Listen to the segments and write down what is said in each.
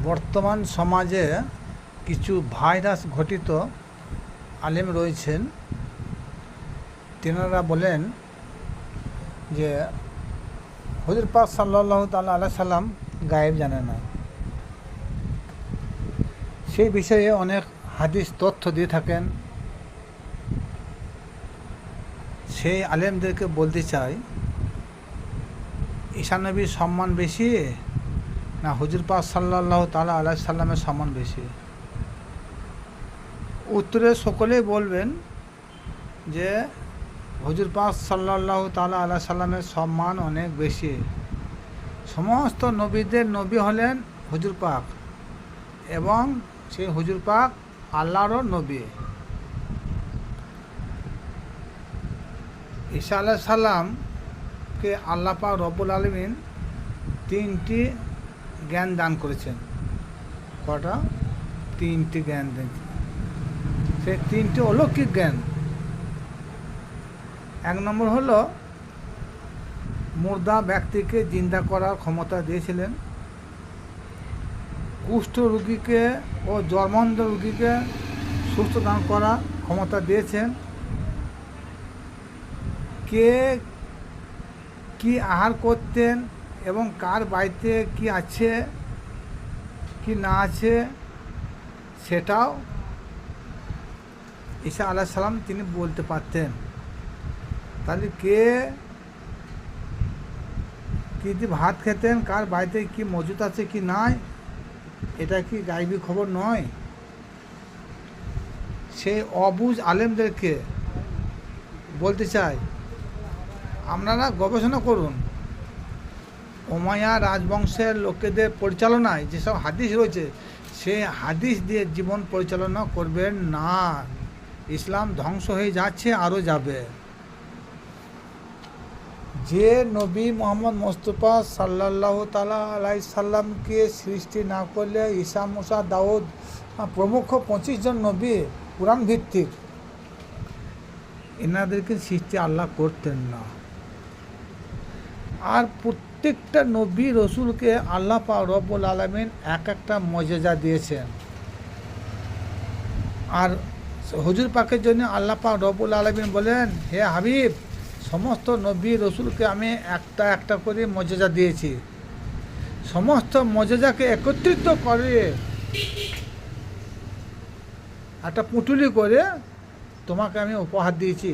বর্তমান সমাজে কিছু ভাইরাস ঘটিত আলেম রয়েছেন। তেনারা বলেন যে হুজুর পাক সাল্লাল্লাহু তাআলা আলাইহি সাল্লাম গায়েব জানে না। সেই বিষয়ে অনেক হাদিস তথ্য দিয়ে থাকেন। সেই আলেমদেরকে বলতে চাই, ঈসা নবীর সম্মান বেশি না হুজুর পাক সাল্লাল্লাহু তাআলা আলাইহি সাল্লামের সম্মান বেশি? উত্তরে সকলেই বলবেন যে হুজুর পাক সাল্লাল্লাহু তাআলা আলাইহি সাল্লামের সম্মান অনেক বেশি। সমস্ত নবীদের নবী হলেন হুজুর পাক, এবং সেই হুজুর পাক আল্লাহরও নবী। ঈসা আলাইহিস সালামকে আল্লাহ পাক রব্বুল আলামিন তিনটি জ্ঞান দান করেছেন। কটা? তিনটি জ্ঞান দিয়েছেন। সেই তিনটি অলৌকিক জ্ঞান। এক নম্বর হলো, মুর্দা ব্যক্তিকে জিন্দা করার ক্ষমতা দিয়েছিলেন। কুষ্ঠ রোগীকে ও জন্মান্ধ রোগীকে সুস্থ দান করার ক্ষমতা দিয়েছেন। কে কি আহার করতেন এবং কার বাড়িতে কি আছে কি না আছে সেটাও ঈসা আলাইহিস সালাম তিনি বলতে পারতেন। তাহলে কে কি দিয়ে ভাত খেতেন, কার বাড়িতে কি মজুদ আছে কি নাই, এটা কি গায়বী খবর নয়? সেই অবুঝ আলেমদেরকে বলতে চাই, আপনারা গবেষণা করুন। উমাইয়া রাজবংশের লোকেদের পরিচালনায় যেসব হাদিস রয়েছে, সেই হাদিস দিয়ে জীবন পরিচালনা করবেন না। ইসলাম ধ্বংস হয়ে যাচ্ছে, আরও যাবে। যে নবী মোহাম্মদ মুস্তাফা সাল্লাল্লাহু তাআলা আলাইহি সাল্লামকে সৃষ্টি না করলে ঈসা, মুসা, দাউদ প্রমুখ 25 জন নবী কুরআন ভিত্তিক, এনাদেরকে সৃষ্টি আল্লাহ করতেন না। আর প্রত্যেকটা নবী রসুলকে আল্লাহ পাক রব্বুল আলামিন এক একটা মর্যাদা দিয়েছেন। আর হুজুর পাকের জন্য আল্লাহ পাক রব্বুল আলামিন বলেন, হে হাবিব, সমস্ত নবী রসুলকে আমি একটা একটা করে মর্যাদা দিয়েছি। সমস্ত মর্যাদাকে একত্রিত করে একটা পুঁটুলি করে তোমাকে আমি উপহার দিয়েছি।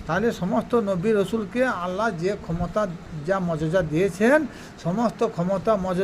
তাহলে সমস্ত নবী রসুলকে আল্লাহ যে ক্ষমতা, যা মর্যাদা দিয়েছেন, সমস্ত ক্ষমতা মর্যাদা